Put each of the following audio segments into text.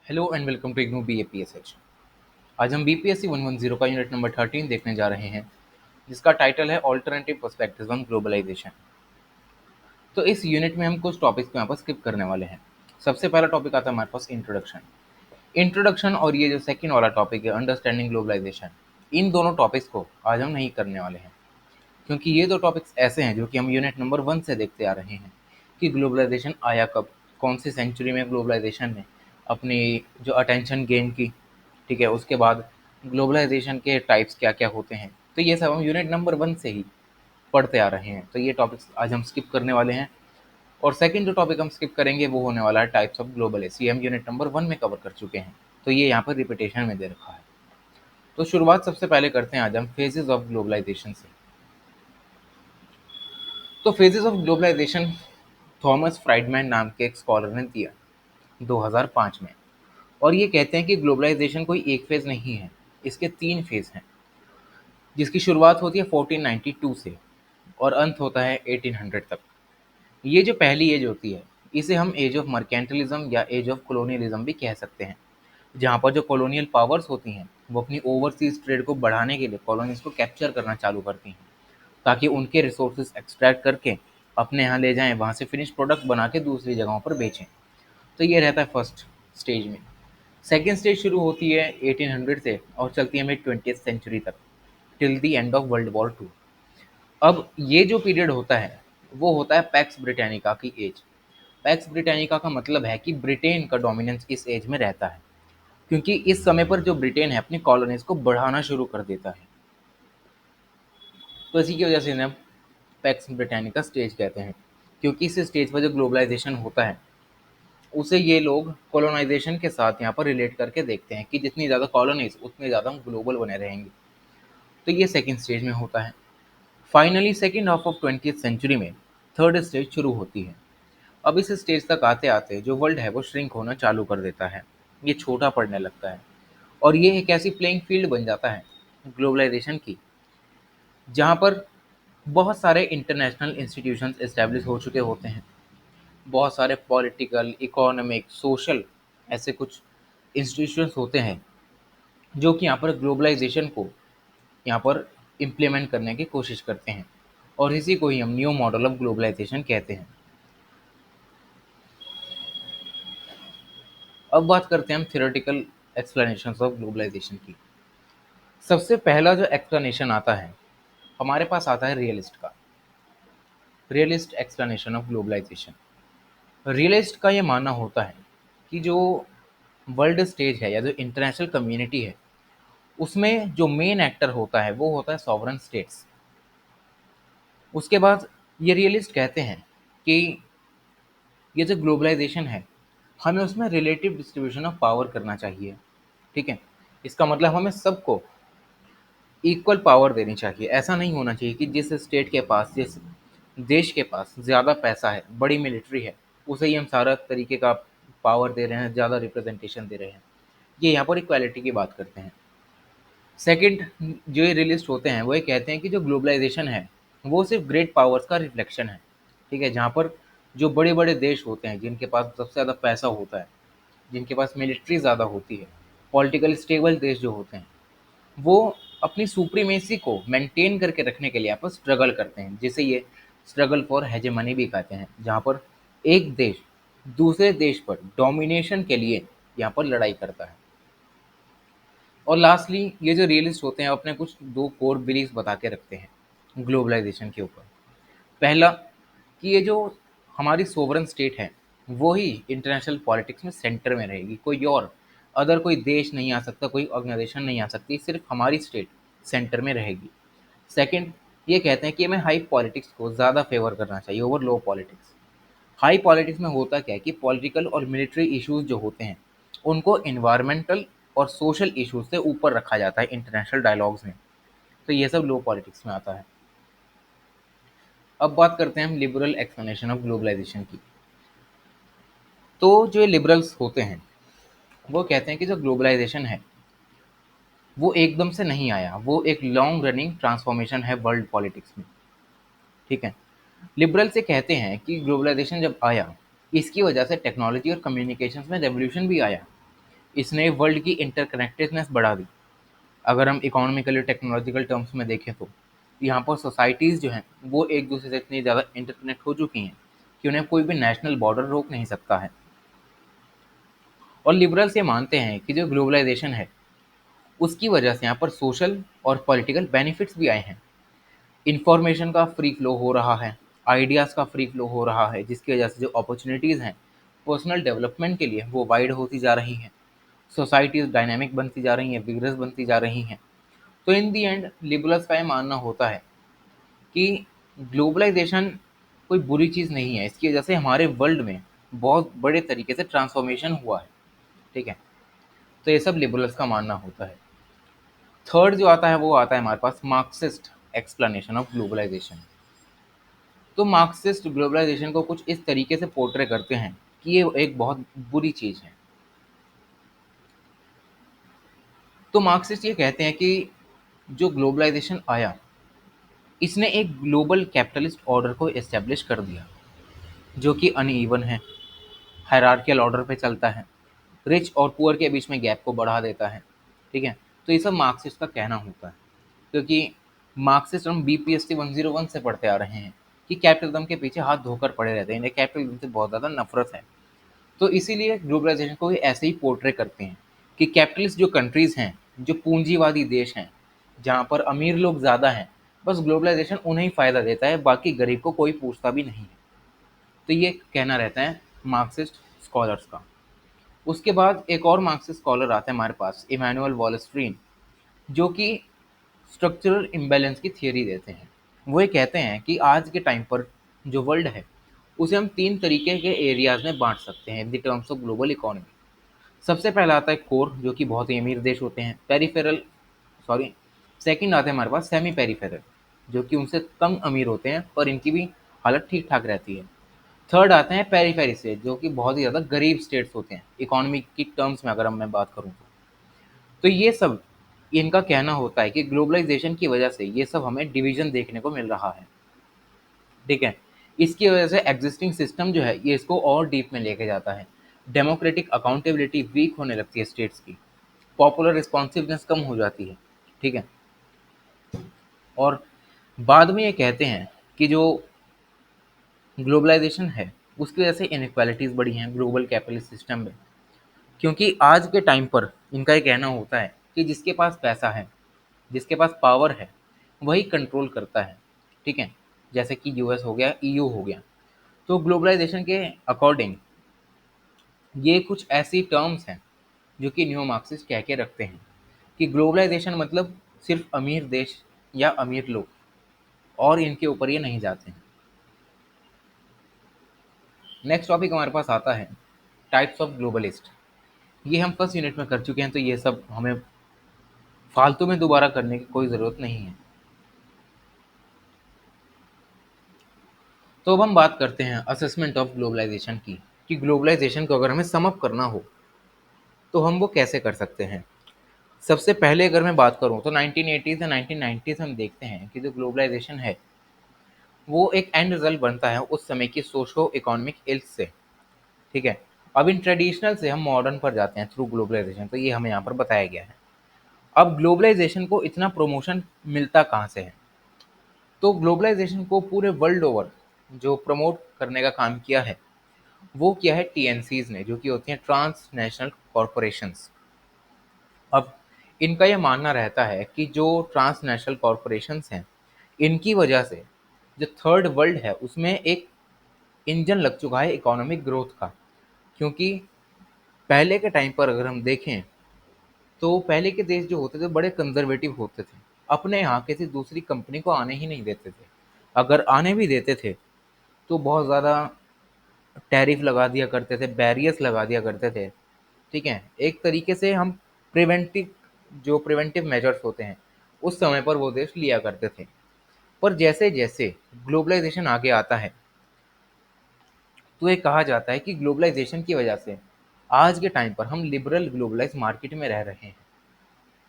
Hello and welcome to IGNOU BAPSH। आज हम BPSC 110 का यूनिट नंबर 13 देखने जा रहे हैं, जिसका टाइटल है ऑल्टरनेटिव पर्सपेक्टिव्स ऑन ग्लोबलाइजेशन। तो इस यूनिट में हम कुछ टॉपिक्स को यहाँ पर स्किप करने वाले हैं। सबसे पहला टॉपिक आता है हमारे पास इंट्रोडक्शन। इंट्रोडक्शन और ये जो सेकंड वाला टॉपिक है अंडरस्टैंडिंग ग्लोबलाइजेशन, इन दोनों टॉपिक्स को आज हम नहीं करने वाले हैं, क्योंकि ये दो टॉपिक्स ऐसे हैं जो कि हम यूनिट नंबर 1 से देखते आ रहे हैं कि ग्लोबलाइजेशन आया कब, कौन सी सेंचुरी में ग्लोबलाइजेशन ने अपनी जो अटेंशन गेन की, ठीक है। उसके बाद ग्लोबलाइजेशन के टाइप्स क्या क्या होते हैं, तो ये सब हम यूनिट नंबर 1 से ही पढ़ते आ रहे हैं। तो ये टॉपिक्स आज हम स्किप करने वाले हैं। और सेकंड जो टॉपिक हम स्किप करेंगे वो होने वाला है टाइप्स ऑफ ग्लोबल। ये हम यूनिट नंबर 1 में कवर कर चुके हैं, तो ये यहाँ पर रिपीटेशन में दे रखा है। तो शुरुआत सबसे पहले करते हैं आज हम फेजेस ऑफ ग्लोबलाइजेशन से। तो phases of globalization Thomas Friedman नाम के एक स्कॉलर ने दिया 2005 में। और ये कहते हैं कि ग्लोबलाइजेशन कोई एक फेज़ नहीं है, इसके 3 फेज़ हैं, जिसकी शुरुआत होती है 1492 से और अंत होता है 1800 तक। ये जो पहली एज होती है, इसे हम एज ऑफ मर्केंटलिज्म या एज ऑफ कॉलोनियलिज्म भी कह सकते हैं, जहाँ पर जो कॉलोनियल पावर्स होती हैं वो अपनी ओवरसीज ट्रेड को बढ़ाने के लिए कॉलोनीज को कैप्चर करना चालू करती हैं, ताकि उनके रिसोर्सेज एक्सट्रैक्ट करके अपने यहाँ ले जाएं, वहाँ से फिनिश प्रोडक्ट बना के दूसरी जगहों पर बेचें। तो ये रहता है फर्स्ट स्टेज में। सेकेंड स्टेज शुरू होती है 1800 से और चलती है मिड 20th सेंचुरी तक, till the end of world war 2। अब ये जो पीरियड होता है वो होता है पैक्स ब्रिटानिका की एज। पैक्स ब्रिटानिका का मतलब है कि ब्रिटेन का डोमिनेंस इस एज में रहता है, क्योंकि इस समय पर जो ब्रिटेन है अपनी कॉलोनीज को बढ़ाना शुरू कर देता है। तो इसी की वजह से इन्हें पैक्स ब्रिटानिका स्टेज कहते हैं, क्योंकि इस स्टेज पर जो ग्लोबलाइजेशन होता है उसे ये लोग कॉलोनाइजेशन के साथ यहाँ पर रिलेट करके देखते हैं कि जितनी ज़्यादा कॉलोनीज उतने ज़्यादा हम ग्लोबल बने रहेंगे। तो ये सेकेंड स्टेज में होता है। Finally second half of 20th century में थर्ड स्टेज शुरू होती है। अब इस स्टेज तक आते आते जो वर्ल्ड है वो श्रिंक होना चालू कर देता है, ये छोटा पड़ने लगता है। और ये एक ऐसी प्लेइंग फील्ड बन जाता है ग्लोबलाइजेशन की, जहाँ पर बहुत सारे इंटरनेशनल इंस्टीट्यूशंस इस्टेब्लिश हो चुके होते हैं। बहुत सारे पॉलिटिकल, इकोनॉमिक, सोशल ऐसे कुछ इंस्टीट्यूशंस होते हैं जो कि यहाँ पर ग्लोबलाइजेशन को यहाँ पर इम्प्लीमेंट करने की कोशिश करते हैं, और इसी को ही हम न्यू मॉडल ऑफ ग्लोबलाइजेशन कहते हैं। अब बात करते हैं हम थियोरेटिकल एक्सप्लेनेशन ऑफ ग्लोबलाइजेशन की। सबसे पहला जो एक्सप्लेनेशन आता है हमारे पास आता है रियलिस्ट का। Realist explanation of globalization. Realist का ये मानना होता है कि जो वर्ल्ड स्टेज है या जो इंटरनेशनल कम्युनिटी है उसमें जो मेन एक्टर होता है वो होता है सॉवरन स्टेट्स। उसके बाद ये रियलिस्ट कहते हैं कि ये जो ग्लोबलाइजेशन है हमें उसमें रिलेटिव डिस्ट्रीब्यूशन ऑफ पावर करना चाहिए, ठीक है। इसका मतलब हमें सबको इक्वल पावर देनी चाहिए। ऐसा नहीं होना चाहिए कि जिस स्टेट के पास, जिस देश के पास ज़्यादा पैसा है, बड़ी मिलिट्री है, उसे ही हम सारा तरीके का पावर दे रहे हैं, ज़्यादा रिप्रेजेंटेशन दे रहे हैं। ये यहाँ पर इक्वालिटी की बात करते हैं। सेकंड, जो ये रियलिस्ट होते हैं वो ये कहते हैं कि जो ग्लोबलाइजेशन है वो सिर्फ ग्रेट पावर्स का रिफ्लेक्शन है, ठीक है। जहाँ पर जो बड़े बड़े देश होते हैं जिनके पास सबसे ज़्यादा पैसा होता है, जिनके पास मिलिट्री ज़्यादा होती है, पॉलिटिकल स्टेबल देश जो होते हैं, वो अपनी सुप्रीमेसी को मेंटेन करके रखने के लिए यहाँ पर स्ट्रगल करते हैं, जिसे ये स्ट्रगल फॉर हेजेमनी भी कहते हैं, जहाँ पर एक देश दूसरे देश पर डोमिनेशन के लिए यहाँ पर लड़ाई करता है। और लास्टली ये जो रियलिस्ट होते हैं अपने कुछ दो कोर बिलीव्स बता के रखते हैं ग्लोबलाइजेशन के ऊपर। पहला, कि ये जो हमारी सोवरन स्टेट है वो ही इंटरनेशनल पॉलिटिक्स में सेंटर में रहेगी, कोई और अदर कोई देश नहीं आ सकता, कोई ऑर्गेनाइजेशन नहीं आ सकती, सिर्फ हमारी स्टेट सेंटर में रहेगी। सेकंड, ये कहते हैं कि हमें हाई पॉलिटिक्स को ज़्यादा फेवर करना चाहिए ओवर लो पॉलिटिक्स। हाई पॉलिटिक्स में होता क्या है कि पॉलिटिकल और मिलिट्री इश्यूज जो होते हैं उनको इन्वायरमेंटल और सोशल इश्यूज से ऊपर रखा जाता है इंटरनेशनल डायलॉग्स में। तो ये सब लो पॉलिटिक्स में आता है। अब बात करते हैं हम लिबरल एक्सप्लेनेशन ऑफ ग्लोबलाइजेशन की। तो जो लिबरल्स होते हैं वो कहते हैं कि जो ग्लोबलाइजेशन है वो एकदम से नहीं आया, वो एक लॉन्ग रनिंग ट्रांसफॉर्मेशन है वर्ल्ड पॉलिटिक्स में, ठीक है। लिबरल से कहते हैं कि ग्लोबलाइजेशन जब आया इसकी वजह से टेक्नोलॉजी और कम्युनिकेशंस में रेवोल्यूशन भी आया, इसने वर्ल्ड की इंटरकनेक्टेडनेस बढ़ा दी। अगर हम इकोनॉमिकली टेक्नोलॉजिकल टर्म्स में देखें तो यहाँ पर सोसाइटीज़ जो हैं वो एक दूसरे से इतनी ज़्यादा इंटरकनेक्ट हो चुकी हैं कि उन्हें कोई भी नेशनल बॉर्डर रोक नहीं सकता है। और लिबरल्स ये मानते हैं कि जो ग्लोबलाइजेशन है उसकी वजह से यहाँ पर सोशल और पॉलिटिकल बेनिफिट्स भी आए हैं। इंफॉर्मेशन का फ्री फ्लो हो रहा है, आइडियाज़ का फ्री फ्लो हो रहा है, जिसकी वजह से जो अपॉर्चुनिटीज़ हैं पर्सनल डेवलपमेंट के लिए वो वाइड होती जा रही हैं। सोसाइटीज़ डायनामिक बनती जा रही हैं, विग्रस बनती जा रही हैं। तो इन दी एंड लिबरल्स का ये मानना होता है कि ग्लोबलाइजेशन कोई बुरी चीज़ नहीं है। इसकी वजह से हमारे वर्ल्ड में बहुत बड़े तरीके से ट्रांसफॉर्मेशन हुआ है। ठीक है, तो ये सब लिबरल्स का मानना होता है। थर्ड जो आता है वो आता है हमारे पास मार्क्सिस्ट एक्सप्लेनेशन ऑफ ग्लोबलाइजेशन। तो मार्क्सिस्ट ग्लोबलाइजेशन को कुछ इस तरीके से पोर्ट्रे करते हैं कि ये एक बहुत बुरी चीज़ है। तो मार्क्सिस्ट ये कहते हैं कि जो ग्लोबलाइजेशन आया इसने एक ग्लोबल कैपिटलिस्ट ऑर्डर को एस्टेब्लिश कर दिया जो कि अनइवन है, हायरार्कियल ऑर्डर पे चलता है, रिच और पुअर के बीच में गैप को बढ़ा देता है। ठीक है, तो ये सब मार्क्सिस्ट का कहना होता है, क्योंकि मार्क्सिस्ट हम बीपीएससी 101 से पढ़ते आ रहे हैं कि कैपिटलिज्म के पीछे हाथ धोकर पड़े रहते हैं, इन्हें कैपिटलिज्म से बहुत ज़्यादा नफरत है। तो इसीलिए ग्लोबलाइजेशन को ये ऐसे ही पोर्ट्रे करते हैं कि कैपिटलिस्ट जो कंट्रीज़ हैं, जो पूंजीवादी देश हैं, जहाँ पर अमीर लोग ज़्यादा हैं, बस ग्लोबलाइजेशन उन्हें ही फ़ायदा देता है, बाकी गरीब को कोई पूछता भी नहीं है। तो ये कहना रहता है मार्क्सिस्ट स्कॉलर्स का। उसके बाद एक और मार्क्सिस्ट स्कॉलर आता है हमारे पास, इमैनुअल वॉलस्ट्रीन, जो कि स्ट्रक्चरल इम्बैलेंस की थियरी देते हैं। वो ये कहते हैं कि आज के टाइम पर जो वर्ल्ड है उसे हम तीन तरीके के एरियाज में बांट सकते हैं in the terms of global economy. सबसे पहला आता है कोर, जो कि बहुत ही अमीर देश होते हैं। पेरिफेरल, सॉरी, सेकंड आते हैं हमारे पास सेमी पेरिफेरल, जो कि उनसे कम अमीर होते हैं पर इनकी भी हालत ठीक ठाक रहती है। थर्ड आते हैं पेरीफेरी स्टेट, जो कि बहुत ही ज़्यादा गरीब स्टेट्स होते हैं इकोनॉमी की टर्म्स में, अगर मैं बात करूँ तो ये सब इनका कहना होता है कि ग्लोबलाइजेशन की वजह से ये सब हमें डिवीजन देखने को मिल रहा है। ठीक है, इसकी वजह से एग्जिस्टिंग सिस्टम जो है ये इसको और डीप में लेके जाता है। डेमोक्रेटिक अकाउंटेबिलिटी वीक होने लगती है स्टेट्स की, पॉपुलर रिस्पॉन्सिवनेस कम हो जाती है। ठीक है, और बाद में ये कहते हैं कि जो ग्लोबलाइजेशन है उसकी वजह से इनक्वालिटीज़ बढ़ी हैं ग्लोबल कैपिटलिस्ट सिस्टम में, क्योंकि आज के टाइम पर इनका ये कहना होता है कि जिसके पास पैसा है, जिसके पास पावर है, वही कंट्रोल करता है। ठीक है, जैसे कि यूएस हो गया, ईयू हो गया। तो ग्लोबलाइजेशन के अकॉर्डिंग ये कुछ ऐसी टर्म्स हैं जो कि न्यू मार्क्सिस्ट कह के रखते हैं कि ग्लोबलाइजेशन मतलब सिर्फ अमीर देश या अमीर लोग, और इनके ऊपर ये नहीं जाते हैं। नेक्स्ट टॉपिक हमारे पास आता है टाइप्स ऑफ ग्लोबलिस्ट। ये हम फर्स्ट यूनिट में कर चुके हैं, तो ये सब हमें फालतू में दोबारा करने की कोई ज़रूरत नहीं है। तो अब हम बात करते हैं असेसमेंट ऑफ ग्लोबलाइजेशन की, कि ग्लोबलाइजेशन को अगर हमें सम अप करना हो तो हम वो कैसे कर सकते हैं। सबसे पहले अगर मैं बात करूं तो 1980s या 1990s हम देखते हैं कि जो ग्लोबलाइजेशन है वो एक एंड रिजल्ट बनता है उस समय की सोशो इकोनॉमिक इल्स से। ठीक है, अब इन ट्रेडिशनल से हम मॉडर्न पर जाते हैं थ्रू ग्लोबलाइजेशन, तो ये हमें यहाँ पर बताया गया है। अब ग्लोबलाइजेशन को इतना प्रमोशन मिलता कहाँ से है, तो ग्लोबलाइजेशन को पूरे वर्ल्ड ओवर जो प्रमोट करने का काम किया है वो किया है टीएनसीज ने, जो कि होती हैं ट्रांस नेशनल कॉरपोरेशंस। अब इनका यह मानना रहता है कि जो ट्रांसनेशनल कॉरपोरेशंस हैं इनकी वजह से जो थर्ड वर्ल्ड है उसमें एक इंजन लग चुका है इकोनॉमिक ग्रोथ का। क्योंकि पहले के टाइम पर अगर हम देखें तो पहले के देश जो होते थे बड़े कंजर्वेटिव होते थे, अपने यहाँ किसी दूसरी कंपनी को आने ही नहीं देते थे। अगर आने भी देते थे तो बहुत ज़्यादा टैरिफ लगा दिया करते थे, बैरियर्स लगा दिया करते थे। ठीक है, एक तरीके से हम प्रिवेंटिव, जो प्रिवेंटिव मेजर्स होते हैं उस समय पर वो देश लिया करते थे। पर जैसे जैसे ग्लोबलाइजेशन आगे आता है तो ये कहा जाता है कि ग्लोबलाइजेशन की वजह से आज के टाइम पर हम लिबरल ग्लोबलाइज मार्केट में रह रहे हैं,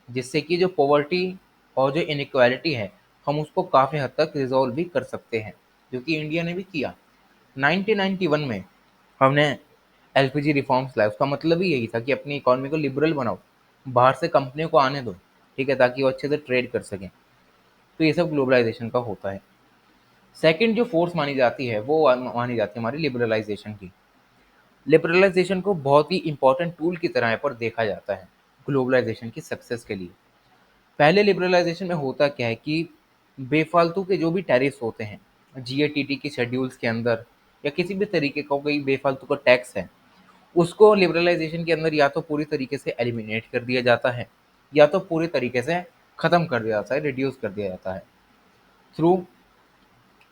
जिससे कि जो पॉवर्टी और जो इनइक्वालिटी है हम उसको काफ़ी हद तक रिजॉल्व भी कर सकते हैं, जो कि इंडिया ने भी किया। 1991 में हमने एलपीजी रिफॉर्म्स लाए, उसका मतलब ही यही था कि अपनी इकोनॉमी को लिबरल बनाओ, बाहर से कंपनियों को आने दो, ठीक है, ताकि वो अच्छे से ट्रेड कर सकें। तो ये सब ग्लोबलाइजेशन का होता है। सेकंड जो फोर्स मानी जाती है वो मानी जाती है हमारी लिबरलाइजेशन की। लिबरलाइजेशन को बहुत ही इंपॉर्टेंट टूल की तरह यहाँ पर देखा जाता है ग्लोबलाइजेशन की सक्सेस के लिए। पहले लिबरलाइजेशन में होता क्या है कि बेफालतू के जो भी टैरिफ्स होते हैं जीएटीटी के शेड्यूल्स के अंदर, या किसी भी तरीके का कोई बेफालतू का टैक्स है, उसको लिबरलाइजेशन के अंदर या तो पूरी तरीके से एलिमिनेट कर दिया जाता है, या तो पूरी तरीके से ख़त्म कर दिया जाता है, रिड्यूस कर दिया जाता है थ्रू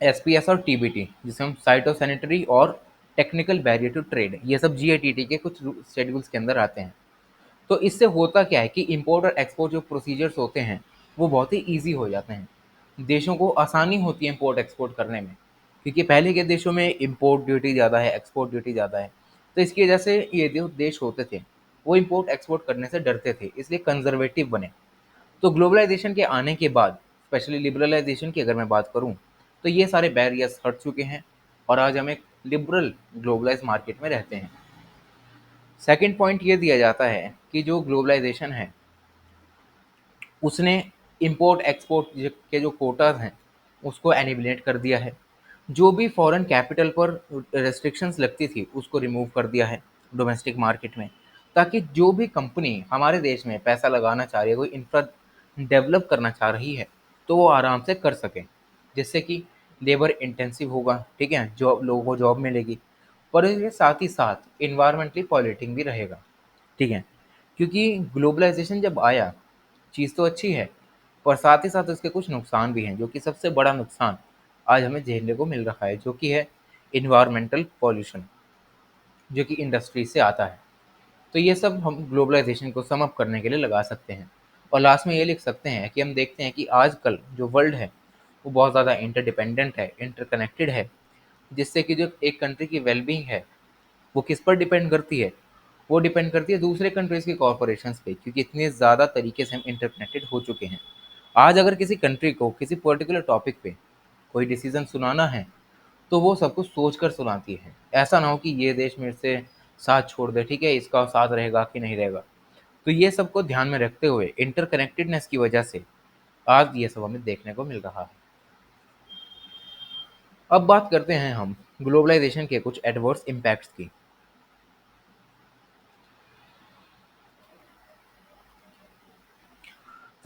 एसपीएस और टीबीटी, जिसे हम साइटो सैनिटरी और टेक्निकल बैरियर टू ट्रेड, ये सब जीएटीटी के कुछ शेड्यूल्स के अंदर आते हैं। तो इससे होता क्या है कि इंपोर्ट और एक्सपोर्ट जो प्रोसीजर्स होते हैं वो बहुत ही ईजी हो जाते हैं। देशों को आसानी होती है इंपोर्ट एक्सपोर्ट करने में, क्योंकि पहले के देशों में इंपोर्ट ड्यूटी ज़्यादा है, एक्सपोर्ट ड्यूटी ज़्यादा है। तो इसकी वजह से ये जो देश होते थे वो इंपोर्ट एक्सपोर्ट करने से डरते थे, इसलिए कंजर्वेटिव बने। तो ग्लोबलाइजेशन के आने के बाद, स्पेशली लिबरलाइजेशन की अगर मैं बात करूं, तो ये सारे बैरियर्स हट चुके हैं और आज हम एक लिबरल ग्लोबलाइज मार्केट में रहते हैं। सेकंड पॉइंट ये दिया जाता है कि जो ग्लोबलाइजेशन है उसने इंपोर्ट एक्सपोर्ट के जो कोटाज हैं उसको एनिबलेट कर दिया है। जो भी फॉरेन कैपिटल पर रेस्ट्रिक्शंस लगती थी उसको रिमूव कर दिया है डोमेस्टिक मार्केट में, ताकि जो भी कंपनी हमारे देश में पैसा लगाना चाह रही है, कोई इंफ्रा डेवलप करना चाह रही है, तो वो आराम से कर सके, जिससे कि लेबर इंटेंसिव होगा, ठीक है, जॉब, लोगों को जॉब मिलेगी, पर इसके साथ ही साथ इन्वायरमेंटली पॉल्यूटिंग भी रहेगा, ठीक है। क्योंकि ग्लोबलाइजेशन जब आया, चीज़ तो अच्छी है, पर साथ ही साथ उसके कुछ नुकसान भी हैं, जो कि सबसे बड़ा नुकसान आज हमें झेलने को मिल रहा है, जो कि है इन्वायरमेंटल पॉल्यूशन, जो कि इंडस्ट्री से आता है। तो ये सब हम ग्लोबलाइजेशन को सम अप करने के लिए लगा सकते हैं। और लास्ट में ये लिख सकते हैं कि हम देखते हैं कि आजकल जो वर्ल्ड है वो बहुत ज़्यादा इंटरडिपेंडेंट है, इंटरकनेक्टेड है, जिससे कि जो एक कंट्री की वेलबींग है वो किस पर डिपेंड करती है, वो डिपेंड करती है दूसरे कंट्रीज़ के कॉरपोरेशंस पे, क्योंकि इतने ज़्यादा तरीके से हम इंटरकनेक्टेड हो चुके हैं। आज अगर किसी कंट्री को किसी पर्टिकुलर टॉपिक पे कोई डिसीजन सुनाना है, तो वो सब कुछ सोच कर सुनाती है। ऐसा ना हो कि ये देश मेरे से साथ छोड़ दे, ठीक है, इसका साथ रहेगा कि नहीं रहेगा। तो ये सबको ध्यान में रखते हुए इंटरकनेक्टेडनेस की वजह से आज ये सब हमें देखने को मिल रहा है। अब बात करते हैं हम ग्लोबलाइजेशन के कुछ एडवर्स इम्पैक्ट्स की।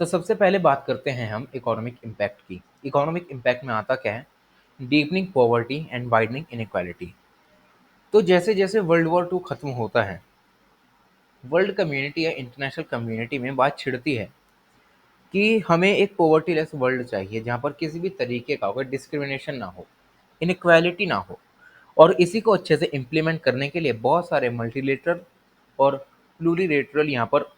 तो सबसे पहले बात करते हैं हम इकोनॉमिक इम्पैक्ट की। इकोनॉमिक इम्पैक्ट में आता क्या है? Deepening poverty and widening inequality. तो जैसे जैसे वर्ल्ड वॉर टू खत्म होता है, वर्ल्ड कम्युनिटी या इंटरनेशनल कम्युनिटी में बात छिड़ती है कि हमें एक पॉवर्टी लेस वर्ल्ड चाहिए, जहाँ पर किसी भी तरीके का कोई डिस्क्रिमिनेशन ना हो, इनइक्वालिटी ना हो। और इसी को अच्छे से इम्प्लीमेंट करने के लिए बहुत सारे मल्टीलेटरल और प्लूरीलेटरल यहाँ पर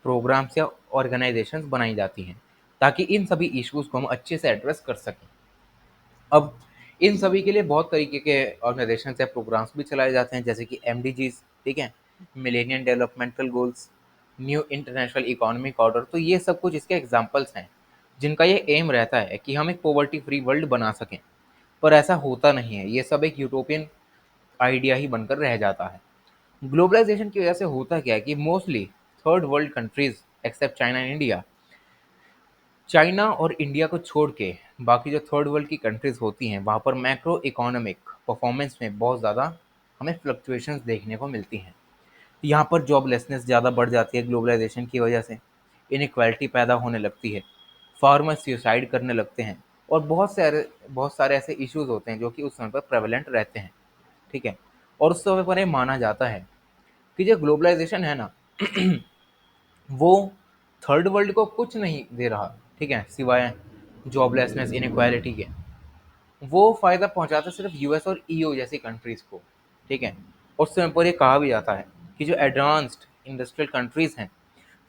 प्रोग्राम्स या ऑर्गेनाइजेशंस बनाई जाती हैं, ताकि इन सभी इश्यूज़ को हम अच्छे से एड्रेस कर सकें। अब इन सभी के लिए बहुत तरीके के ऑर्गेनाइजेशंस या प्रोग्राम्स भी चलाए जाते हैं, जैसे कि एमडीजीज, ठीक है, millennium developmental goals, new international economic order. तो ये सब कुछ इसके एग्जांपल्स हैं, जिनका ये एम रहता है कि हम एक पॉवर्टी फ्री वर्ल्ड बना सकें। पर ऐसा होता नहीं है, ये सब एक यूटोपियन आइडिया ही बनकर रह जाता है। ग्लोबलाइजेशन की वजह से होता क्या है कि mostly third world countries accept China and India, China और इंडिया को छोड़ के बाकी जो थर्ड वर्ल्ड की कंट्रीज होती हैं, वहाँ पर मैक्रो इकोनॉमिक परफॉर्मेंस में बहुत ज़्यादा हमें फ्लक्चुएशंस देखने को मिलती हैं। यहाँ पर जॉबलेसनेस ज़्यादा बढ़ जाती है ग्लोबलाइजेशन की वजह से, इनइक्वालिटी पैदा होने लगती है, फार्मर सुसाइड करने लगते हैं, और बहुत सारे ऐसे इश्यूज होते हैं जो कि उस समय पर प्रेवलेंट रहते हैं, ठीक है। और उस समय पर ये माना जाता है कि जो ग्लोबलाइजेशन है ना, वो थर्ड वर्ल्ड को कुछ नहीं दे रहा, ठीक है, सिवाय जॉबलेसनेस, इनइक्वालिटी के। वो फ़ायदा पहुंचाता है सिर्फ यूएस और ईयू जैसी कंट्रीज़ को, ठीक है। उस समय पर ये कहा भी जाता है कि जो एडवांस्ड इंडस्ट्रियल कंट्रीज़ हैं,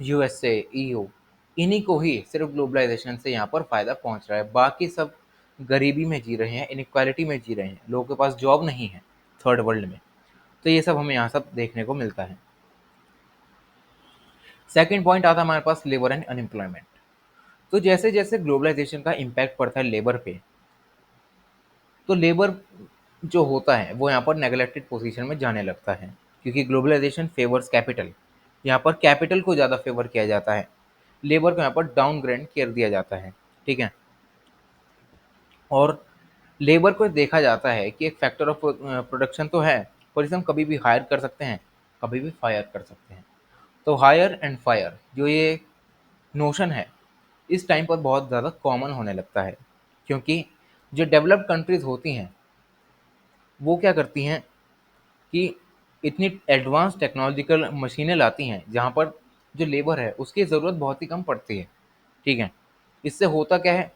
यूएसए, ईयू, इन्हीं को ही सिर्फ ग्लोबलाइजेशन से यहाँ पर फ़ायदा पहुंच रहा है। बाकी सब गरीबी में जी रहे हैं, इनइक्वालिटी में जी रहे हैं, लोगों के पास जॉब नहीं है थर्ड वर्ल्ड में। तो ये सब हमें यहाँ सब देखने को मिलता है। सेकंड पॉइंट आता है हमारे पास लेबर एंड अनएम्प्लॉयमेंट। तो जैसे जैसे ग्लोबलाइजेशन का इम्पैक्ट पड़ता है लेबर पे, तो लेबर जो होता है वो यहाँ पर नेगलेक्टेड पोजीशन में जाने लगता है। क्योंकि ग्लोबलाइजेशन फेवर्स कैपिटल, यहाँ पर कैपिटल को ज़्यादा फेवर किया जाता है, लेबर को यहाँ पर डाउनग्रेड कर दिया जाता है। ठीक है, और लेबर को देखा जाता है कि एक फैक्टर ऑफ प्रोडक्शन तो है, पर इसे हम कभी भी हायर कर सकते हैं, कभी भी फायर कर सकते हैं। तो हायर एंड फायर जो ये नोशन है इस टाइम पर बहुत ज़्यादा कॉमन होने लगता है, क्योंकि जो डेवलप्ड कंट्रीज़ होती हैं वो क्या करती हैं कि इतनी एडवांस टेक्नोलॉजिकल मशीनें लाती हैं जहाँ पर जो लेबर है उसकी ज़रूरत बहुत ही कम पड़ती है। ठीक है, इससे होता क्या है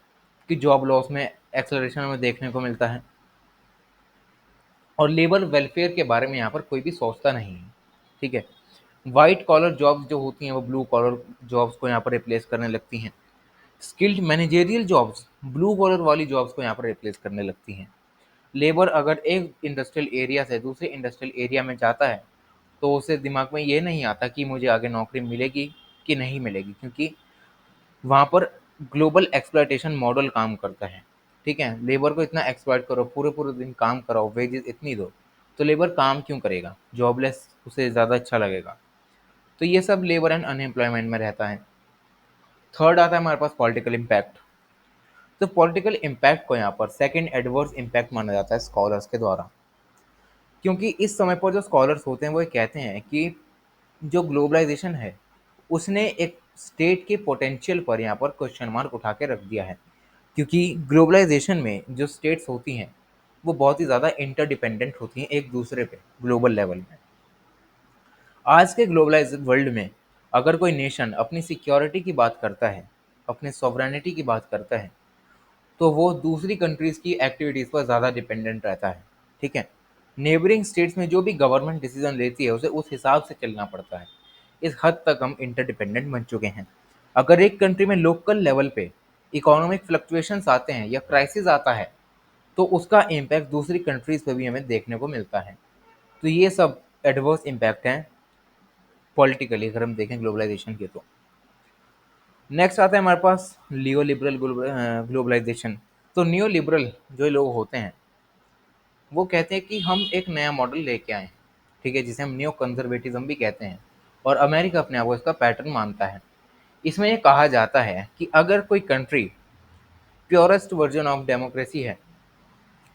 कि जॉब लॉस में एक्सेलरेशन हमें देखने को मिलता है, और लेबर वेलफेयर के बारे में यहाँ पर कोई भी सोचता नहीं है। ठीक है, वाइट कॉलर जॉब्स जो होती हैं वो ब्लू कॉलर जॉब्स को यहाँ पर रिप्लेस करने लगती हैं। Skilled managerial jobs blue collar वाली जॉब्स को यहाँ पर रिप्लेस करने लगती हैं। लेबर अगर एक इंडस्ट्रियल एरिया से दूसरे इंडस्ट्रियल एरिया में जाता है तो उसे दिमाग में ये नहीं आता कि मुझे आगे नौकरी मिलेगी कि नहीं मिलेगी, क्योंकि वहाँ पर ग्लोबल एक्सप्लॉयटेशन मॉडल काम करता है। ठीक है, लेबर को इतना एक्सप्लॉयट करो, पूरे पूरे दिन काम कराओ, वेजेस इतनी दो, तो लेबर काम क्यों करेगा, जॉबलेस उसे ज़्यादा अच्छा लगेगा। तो ये सब लेबर एंड अनएम्प्लॉयमेंट में रहता है। थर्ड आता है हमारे पास पॉलिटिकल इम्पैक्ट। तो पॉलिटिकल इम्पैक्ट को यहाँ पर सेकंड एडवर्स इम्पैक्ट माना जाता है स्कॉलर्स के द्वारा, क्योंकि इस समय पर जो स्कॉलर्स होते हैं वो ये कहते हैं कि जो ग्लोबलाइजेशन है उसने एक स्टेट के पोटेंशियल पर यहाँ पर क्वेश्चन मार्क उठा के रख दिया है, क्योंकि ग्लोबलाइजेशन में जो स्टेट्स होती हैं वो बहुत ही ज़्यादा इंटरडिपेंडेंट होती हैं एक दूसरे पे ग्लोबल लेवल में। आज के ग्लोबलाइज्ड वर्ल्ड में अगर कोई नेशन अपनी सिक्योरिटी की बात करता है, अपने सॉवरेनिटी की बात करता है, तो वो दूसरी कंट्रीज़ की एक्टिविटीज़ पर ज़्यादा डिपेंडेंट रहता है। ठीक है, नेबरिंग स्टेट्स में जो भी गवर्नमेंट डिसीजन लेती है उसे उस हिसाब से चलना पड़ता है। इस हद तक हम इंटरडिपेंडेंट बन चुके हैं। अगर एक कंट्री में लोकल लेवल पे इकोनॉमिक फ्लक्चुएशंस आते हैं या क्राइसिस आता है तो उसका इम्पैक्ट दूसरी कंट्रीज़ पे भी हमें देखने को मिलता है। तो ये सब एडवर्स इम्पैक्ट हैं पॉलिटिकली अगर हम देखें ग्लोबलाइजेशन के। तो नेक्स्ट आता है हमारे पास लियो लिबरल ग्लोबलाइजेशन। तो नियो लिबरल जो लोग होते हैं वो कहते हैं कि हम एक नया मॉडल लेके आए हैं। ठीक है, जिसे हम नियो कंजर्वेटिज्म भी कहते हैं, और अमेरिका अपने आप को इसका पैटर्न मानता है। इसमें ये कहा जाता है कि अगर कोई country purest version of democracy है,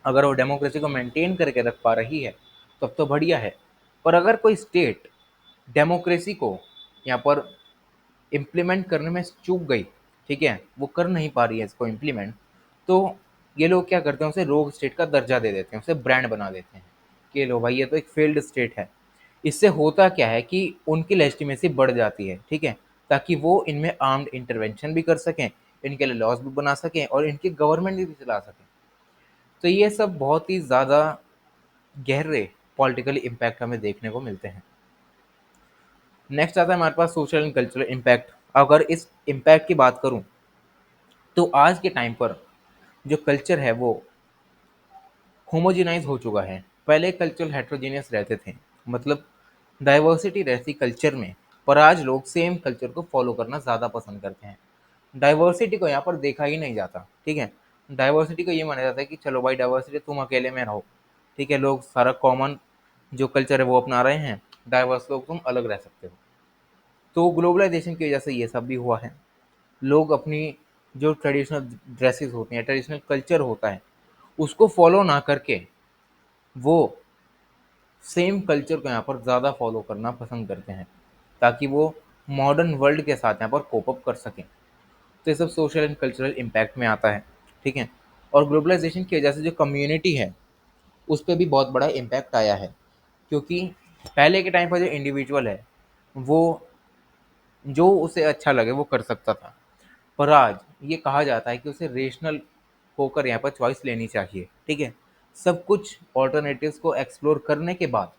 अगर वो डेमोक्रेसी को मेंटेन करके रख पा रही है तब तो बढ़िया है, पर अगर कोई स्टेट डेमोक्रेसी को यहाँ पर इम्प्लीमेंट करने में चूक गई, ठीक है, वो कर नहीं पा रही है इसको इम्प्लीमेंट, तो ये लोग क्या करते हैं उसे रोग स्टेट का दर्जा दे देते हैं, उसे ब्रांड बना देते हैं कि लो भाई ये तो एक फेल्ड स्टेट है। इससे होता क्या है कि उनकी लेजिटिमेसी बढ़ जाती है। ठीक है, ताकि वो इनमें आर्म्ड इंटरवेंशन भी कर सकें, इनके लिए लॉज भी बना सकें और इनकी गवर्नमेंट भी चला सकें। तो ये सब बहुत ही ज़्यादा गहरे पॉलिटिकल इम्पैक्ट हमें देखने को मिलते हैं। नेक्स्ट आता है हमारे पास सोशल एंड कल्चरल इम्पैक्ट। अगर इस इम्पैक्ट की बात करूं तो आज के टाइम पर जो कल्चर है वो होमोजेनाइज हो चुका है। पहले कल्चर हेट्रोजेनियस रहते थे, मतलब डाइवर्सिटी रहती कल्चर में, पर आज लोग सेम कल्चर को फॉलो करना ज़्यादा पसंद करते हैं। डाइवर्सिटी को यहाँ पर देखा ही नहीं जाता। ठीक है, डाइवर्सिटी को ये माना जाता है कि चलो भाई डाइवर्सिटी तुम अकेले में रहो। ठीक है, लोग सारा कॉमन जो कल्चर है वो अपना रहे हैं, डाइवर्स लोग तुम अलग रह सकते हो। तो ग्लोबलाइजेशन की वजह से ये सब भी हुआ है। लोग अपनी जो ट्रेडिशनल ड्रेसेस होती हैं, ट्रेडिशनल कल्चर होता है, उसको फॉलो ना करके वो सेम कल्चर को यहाँ पर ज़्यादा फॉलो करना पसंद करते हैं, ताकि वो मॉडर्न वर्ल्ड के साथ यहाँ पर कोप अप कर सकें। तो ये सब सोशल एंड कल्चरल इम्पैक्ट में आता है। ठीक है, और ग्लोबलाइजेशन की वजह से जो कम्युनिटी है उस पर भी बहुत बड़ा इम्पैक्ट आया है, क्योंकि पहले के टाइम पर जो इंडिविजुअल है वो जो उसे अच्छा लगे वो कर सकता था, पर आज ये कहा जाता है कि उसे रेशनल होकर यहाँ पर चॉइस लेनी चाहिए। ठीक है, सब कुछ ऑल्टरनेटिव्स को एक्सप्लोर करने के बाद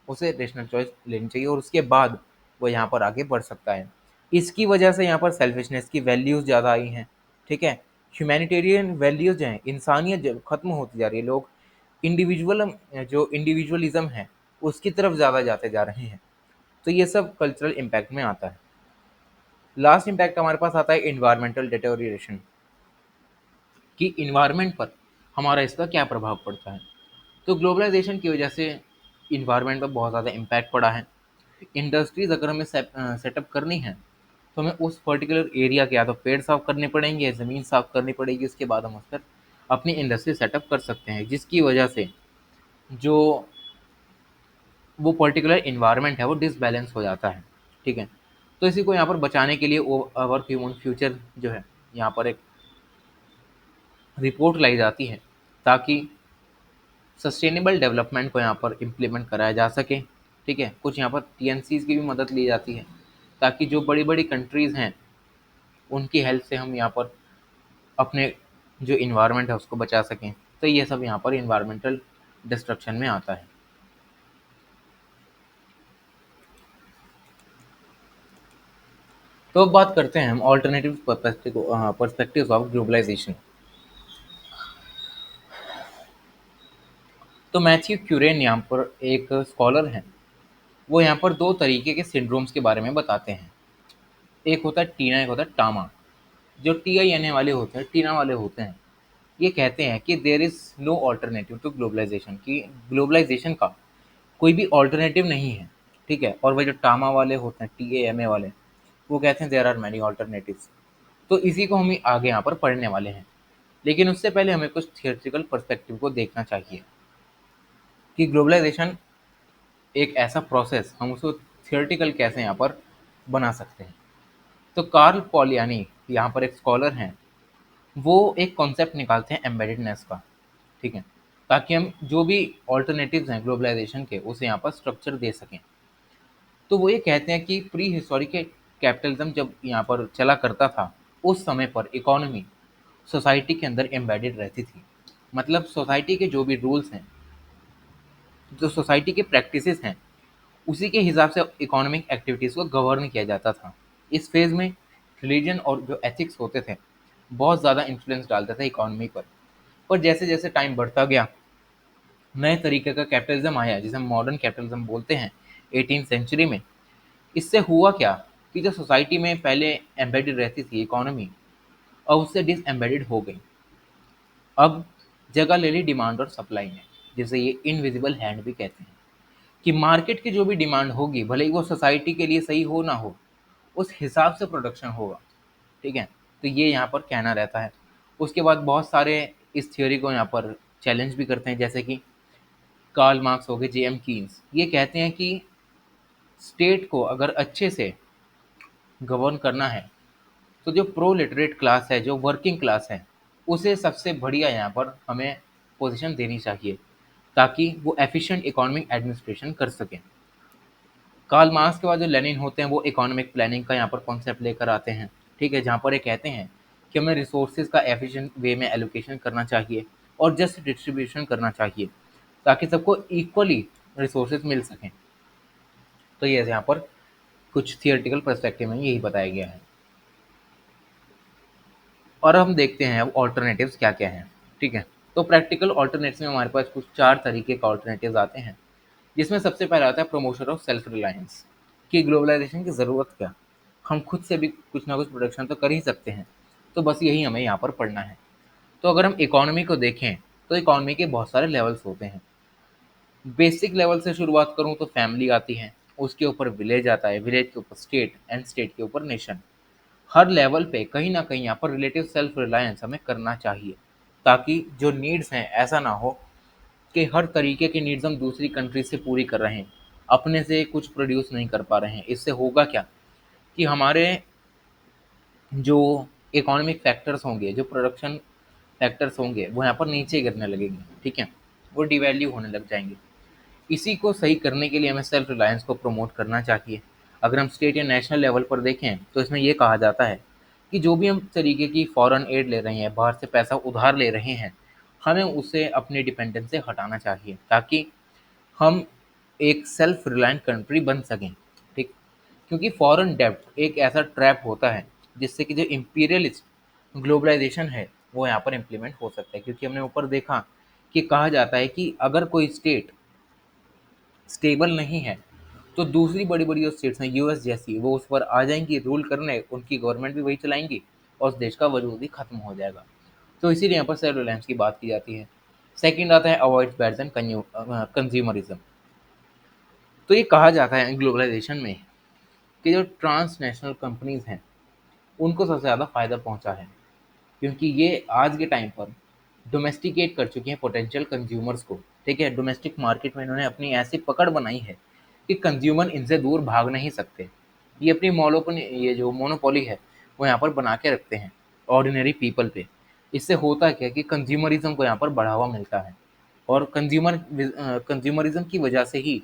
उसे रेशनल चॉइस लेनी चाहिए और उसके बाद वो यहाँ पर आगे बढ़ सकता है। इसकी वजह से यहाँ पर सेल्फिशनेस की वैल्यूज़ ज़्यादा आई हैं। ठीक है, ह्यूमैनिटेरियन वैल्यूज़ जो हैं, इंसानियत जो खत्म होती जा रही है, लोग इंडिविजुअल जो इंडिविजुअलिज्म है उसकी तरफ ज़्यादा जाते जा रहे हैं। तो ये सब कल्चरल इम्पैक्ट में आता है। लास्ट इम्पैक्ट हमारे पास आता है इन्वायरमेंटल डिटेरियोरेशन, कि इन्वायरमेंट पर हमारा इसका क्या प्रभाव पड़ता है। तो ग्लोबलाइजेशन की वजह से इन्वायरमेंट पर बहुत ज़्यादा इम्पैक्ट पड़ा है। इंडस्ट्रीज़ अगर हमें सेटअप करनी है तो हमें उस पर्टिकुलर एरिया के या तो पेड़ साफ करने पड़ेंगे, ज़मीन साफ करनी पड़ेगी, उसके बाद हम उस पर अपनी इंडस्ट्री सेटअप कर सकते हैं, जिसकी वजह से जो वो पर्टिकुलर इन्वायरमेंट है वो डिसबैलेंस हो जाता है। ठीक है, तो इसी को यहाँ पर बचाने के लिए वर्क ह्यूमन फ्यूचर जो है यहाँ पर एक रिपोर्ट लाई जाती है, ताकि सस्टेनेबल डेवलपमेंट को यहाँ पर इम्प्लीमेंट कराया जा सके। ठीक है, कुछ यहाँ पर टीएनसीज की भी मदद ली जाती है, ताकि जो बड़ी बड़ी कंट्रीज़ हैं उनकी हेल्प से हम यहाँ पर अपने जो इन्वायरमेंट है उसको बचा सकें। तो ये सब यहाँ पर इन्वायरमेंटल डिस्ट्रक्शन में आता है। तो अब बात करते हैं हम ऑल्टरनेटिव पर्सपेक्टिव्स ऑफ ग्लोबलाइजेशन। तो मैथ्यू क्यूरेन यहाँ पर एक स्कॉलर हैं, वो यहाँ पर दो तरीके के सिंड्रोम्स के बारे में बताते हैं। एक होता है टीना, एक होता है टामा। जो टी आई एन ए वाले होते हैं, टीना वाले होते हैं, ये कहते हैं कि there is no alternative to globalization, की ग्लोबलाइजेशन का कोई भी ऑल्टरनेटिव नहीं है। ठीक है, और वह जो टामा वाले होते हैं, टी ए एम ए वाले, वो कहते हैं देयर आर मैनी ऑल्टरनेटिव्स। तो इसी को हम आगे यहाँ पर पढ़ने वाले हैं, लेकिन उससे पहले हमें कुछ थियोरेटिकल पर्सपेक्टिव को देखना चाहिए कि ग्लोबलाइजेशन एक ऐसा प्रोसेस, हम उसको थियोरेटिकल कैसे यहाँ पर बना सकते हैं। तो कार्ल पॉलियानी यहाँ पर एक स्कॉलर हैं, वो एक कॉन्सेप्ट निकालते हैं एम्बेडेडनेस का। ठीक है, ताकि हम जो भी ऑल्टरनेटिव्स हैं ग्लोबलाइजेशन के उसे यहाँ पर स्ट्रक्चर दे सकें। तो वो ये कहते हैं कि प्री हिस्टोरिक कैपिटलिज्म जब यहाँ पर चला करता था, उस समय पर इकोनॉमी सोसाइटी के अंदर एम्बेडेड रहती थी। मतलब सोसाइटी के जो भी रूल्स हैं, जो सोसाइटी के प्रैक्टिसेस हैं, उसी के हिसाब से इकोनॉमिक एक्टिविटीज़ को गवर्न किया जाता था। इस फेज़ में रिलीजन और जो एथिक्स होते थे बहुत ज़्यादा इन्फ्लुएंस डालते थे इकोनॉमी पर जैसे जैसे टाइम बढ़ता गया, नए तरीके का कैपिटलिज्म आया, जिसे हम मॉडर्न कैपिटलिज्म बोलते हैं 18th सेंचुरी में। इससे हुआ क्या कि जो सोसाइटी में पहले एम्बेडेड रहती थी इकोनॉमी, अब उससे डिसएम्बेडेड हो गई। अब जगह ले ली डिमांड और सप्लाई ने, जिसे ये इनविजिबल हैंड भी कहते हैं, कि मार्केट की जो भी डिमांड होगी, भले ही वो सोसाइटी के लिए सही हो ना हो, उस हिसाब से प्रोडक्शन होगा। ठीक है, तो ये यहाँ पर कहना रहता है। उसके बाद बहुत सारे इस थ्योरी को यहाँ पर चैलेंज भी करते हैं, जैसे कि कार्ल मार्क्स हो गए, जे एम कीन्स। ये कहते हैं कि स्टेट को अगर अच्छे से गवर्न करना है, तो जो प्रोलिटरेट क्लास है, जो वर्किंग क्लास है, उसे सबसे बढ़िया यहाँ पर हमें पोजीशन देनी चाहिए, ताकि वो एफिशिएंट इकोनॉमिक एडमिनिस्ट्रेशन कर सकें। कार्ल मार्क्स के बाद जो लेनिन होते हैं, वो इकोनॉमिक प्लानिंग का यहाँ पर कॉन्सेप्ट लेकर आते हैं। ठीक है, जहाँ पर ये कहते हैं कि हमें रिसोर्सेज का एफिशिएंट वे में एलोकेशन करना चाहिए और जस्ट डिस्ट्रीब्यूशन करना चाहिए, ताकि सबको इक्वली रिसोर्सेज मिल सकें। तो ये यहाँ पर कुछ थियोरेटिकल पर्सपेक्टिव में यही बताया गया है। और हम देखते हैं अब ऑल्टरनेटिव्स क्या क्या हैं। ठीक है, तो प्रैक्टिकल ऑल्टरनेटिव्स में हमारे पास कुछ चार तरीके का ऑल्टरनेटिव्स आते हैं, जिसमें सबसे पहला आता है प्रमोशन ऑफ सेल्फ रिलायंस। कि ग्लोबलाइजेशन की ज़रूरत क्या, हम खुद से भी कुछ ना कुछ प्रोडक्शन तो कर ही सकते हैं। तो बस यही हमें यहाँ पर पढ़ना है। तो अगर हम इकोनॉमी को देखें, तो इकोनॉमी के बहुत सारे लेवल्स होते हैं। बेसिक लेवल से शुरुआत करूँ तो फैमिली आती है, उसके ऊपर विलेज आता है, विलेज के ऊपर स्टेट, एंड स्टेट के ऊपर नेशन। हर लेवल पे कहीं ना कहीं यहाँ पर रिलेटिव सेल्फ रिलायंस हमें करना चाहिए, ताकि जो नीड्स हैं, ऐसा ना हो कि हर तरीके की नीड्स हम दूसरी कंट्री से पूरी कर रहे हैं, अपने से कुछ प्रोड्यूस नहीं कर पा रहे हैं। इससे होगा क्या कि हमारे जो इकोनॉमिक फैक्टर्स होंगे, जो प्रोडक्शन फैक्टर्स होंगे, वो यहाँ पर नीचे गिरने लगेंगे। ठीक है, वो डिवैल्यू होने लग जाएंगे। इसी को सही करने के लिए हमें सेल्फ रिलायंस को प्रमोट करना चाहिए। अगर हम स्टेट या नेशनल लेवल पर देखें, तो इसमें ये कहा जाता है कि जो भी हम तरीके की फॉरेन एड ले रहे हैं, बाहर से पैसा उधार ले रहे हैं, हमें उसे अपने डिपेंडेंस से हटाना चाहिए, ताकि हम एक सेल्फ रिलायंट कंट्री बन सकें। ठीक, क्योंकि फॉरेन डेब्ट एक ऐसा ट्रैप होता है, जिससे कि जो इम्पीरियलिस्ट ग्लोबलाइजेशन है वो यहाँ पर इम्प्लीमेंट हो सकता है। क्योंकि हमने ऊपर देखा कि कहा जाता है कि अगर कोई स्टेट स्टेबल नहीं है, तो दूसरी बड़ी बड़ी जो स्टेट्स हैं यूएस जैसी, वो उस पर आ जाएंगी रूल करने, उनकी गवर्नमेंट भी वही चलाएंगी, और उस देश का वजूद ही खत्म हो जाएगा। तो इसीलिए यहाँ पर सेल्फ रिलायंस की बात की जाती है। सेकंड आता है अवॉइड बैड्स एंड कंज्यूमरिज्म। तो ये कहा जाता है ग्लोबलाइजेशन में कि जो ट्रांसनेशनल कंपनीज हैं उनको सबसे ज़्यादा फ़ायदा पहुंचा है, क्योंकि ये आज के टाइम पर डोमेस्टिकेट कर चुकी हैं पोटेंशियल कंज्यूमर्स को। ठीक है, डोमेस्टिक मार्केट में इन्होंने अपनी ऐसी पकड़ बनाई है कि कंज्यूमर इनसे दूर भाग नहीं सकते। ये अपनी मोनोपोली, ये जो मोनोपोली है वो यहाँ पर बना के रखते हैं ऑर्डिनरी पीपल पे। इससे होता क्या है कि कंज्यूमरिज्म को यहाँ पर बढ़ावा मिलता है, और कंज्यूमरिज्म की वजह से ही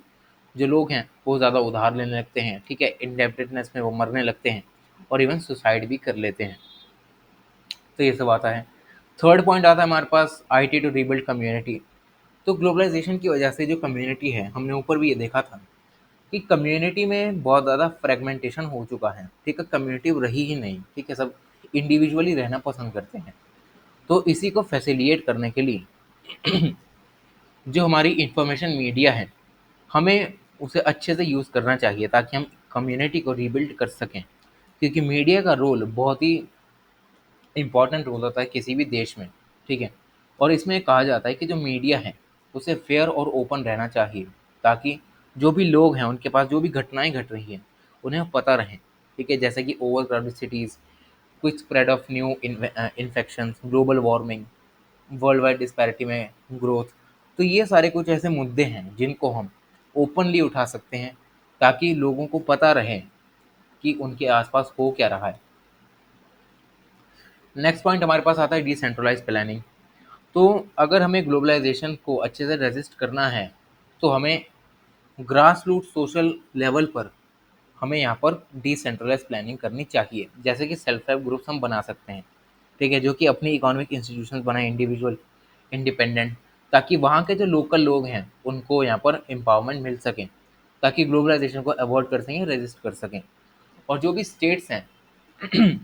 जो लोग हैं वो ज़्यादा उधार लेने लगते हैं। ठीक है, इंडेप्टेडनेस में वो मरने लगते हैं और इवन सुसाइड भी कर लेते हैं। तो ये सब आता है। थर्ड पॉइंट आता है हमारे पास आईटी टू रीबिल्ड कम्युनिटी। तो ग्लोबलाइजेशन की वजह से जो कम्युनिटी है, हमने ऊपर भी ये देखा था कि कम्युनिटी में बहुत ज़्यादा फ्रेगमेंटेशन हो चुका है। ठीक है, कम्युनिटी रही ही नहीं। ठीक है, सब इंडिविजुअली रहना पसंद करते हैं। तो इसी को फैसिलिएट करने के लिए जो हमारी इंफॉर्मेशन मीडिया है, हमें उसे अच्छे से यूज़ करना चाहिए ताकि हम कम्युनिटी को रीबिल्ड कर सकें, क्योंकि मीडिया का रोल बहुत ही इम्पॉर्टेंट रोल होता है किसी भी देश में। ठीक है, और इसमें कहा जाता है कि जो मीडिया है उसे फेयर और ओपन रहना चाहिए, ताकि जो भी लोग हैं उनके पास जो भी घटनाएं घट रही हैं उन्हें पता रहें। ठीक है, जैसे कि over crowded cities, quick spread of new infections, global warming, world wide disparity में ग्रोथ। तो ये सारे कुछ ऐसे मुद्दे हैं जिनको हम ओपनली उठा सकते हैं, ताकि लोगों को पता रहे कि उनके आसपास हो क्या रहा है। नेक्स्ट पॉइंट हमारे पास आता है डिसेंट्रलाइज प्लानिंग। तो अगर हमें ग्लोबलाइजेशन को अच्छे से रेजिस्ट करना है तो हमें ग्रास रूट सोशल लेवल पर हमें यहाँ पर डिसेंट्रलाइज प्लानिंग करनी चाहिए। जैसे कि सेल्फ हेल्प ग्रुप्स हम बना सकते हैं। ठीक है, जो कि अपनी इकोनॉमिक इंस्टीट्यूशंस बनाए इंडिविजुअल इंडिपेंडेंट, ताकि वहाँ के जो लोकल लोग हैं उनको यहाँ पर एम्पावरमेंट मिल सके, ताकि ग्लोबलाइजेशन को अवॉइड कर सकें, रेजिस्ट कर सकें। और जो भी स्टेट्स हैं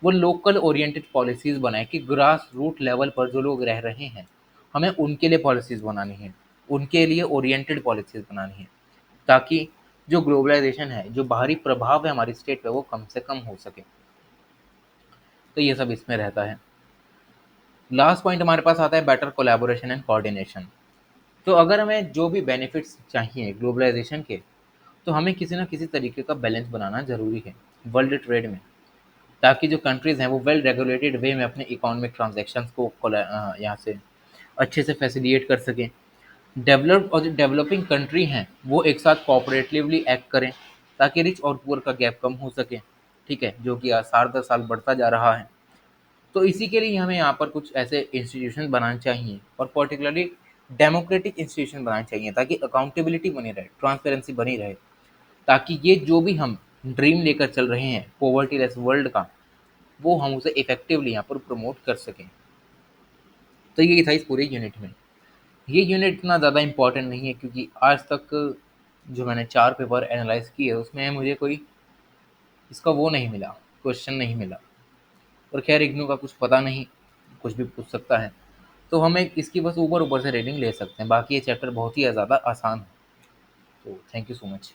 वो लोकल ओरिएंटेड पॉलिसीज़ बनाएं कि ग्रास रूट लेवल पर जो लोग रह रहे हैं हमें उनके लिए पॉलिसीज़ बनानी है, उनके लिए ओरिएंटेड पॉलिसीज़ बनानी है, ताकि जो ग्लोबलाइजेशन है, जो बाहरी प्रभाव है हमारी स्टेट पे, वो कम से कम हो सके। तो ये सब इसमें रहता है। लास्ट पॉइंट हमारे पास आता है बेटर कोलैबोरेशन एंड कोऑर्डिनेशन। तो अगर हमें जो भी बेनिफिट्स चाहिए ग्लोबलाइजेशन के, तो हमें किसी न किसी तरीके का बैलेंस बनाना ज़रूरी है वर्ल्ड ट्रेड में, ताकि जो कंट्रीज़ हैं वो वेल रेगुलेटेड वे में अपने इकोनॉमिक ट्रांजैक्शंस को यहाँ से अच्छे से फैसिलिएट कर सकें। डेवलप्ड और जो डेवलपिंग कंट्री हैं वो एक साथ कोऑपरेटिवली एक्ट करें, ताकि रिच और पुअर का गैप कम हो सके। ठीक है, जो कि साल दर साल बढ़ता जा रहा है। तो इसी के लिए हमें यहाँ पर कुछ ऐसे इंस्टीट्यूशन बनाने चाहिए, और पर्टिकुलरली डेमोक्रेटिक इंस्टीट्यूशन बनाने चाहिए, ताकि अकाउंटेबिलिटी बनी रहे, ट्रांसपेरेंसी बनी रहे, ताकि ये जो भी हम ड्रीम लेकर चल रहे हैं पॉवर्टी लेस वर्ल्ड का, वो हम उसे इफेक्टिवली यहाँ पर प्रमोट कर सकें। तो ये था इस पूरे यूनिट में। ये यूनिट इतना ज़्यादा इम्पोर्टेंट नहीं है, क्योंकि आज तक जो मैंने 4 पेपर एनालाइज़ किए उसमें मुझे कोई इसका वो नहीं मिला, क्वेश्चन नहीं मिला। और खैर इग्नू का कुछ पता नहीं, कुछ भी पूछ सकता है। तो हमें इसकी बस ऊपर ऊपर से रीडिंग ले सकते हैं, बाकी ये चैप्टर बहुत ही ज़्यादा आसान है। तो थैंक यू सो मच।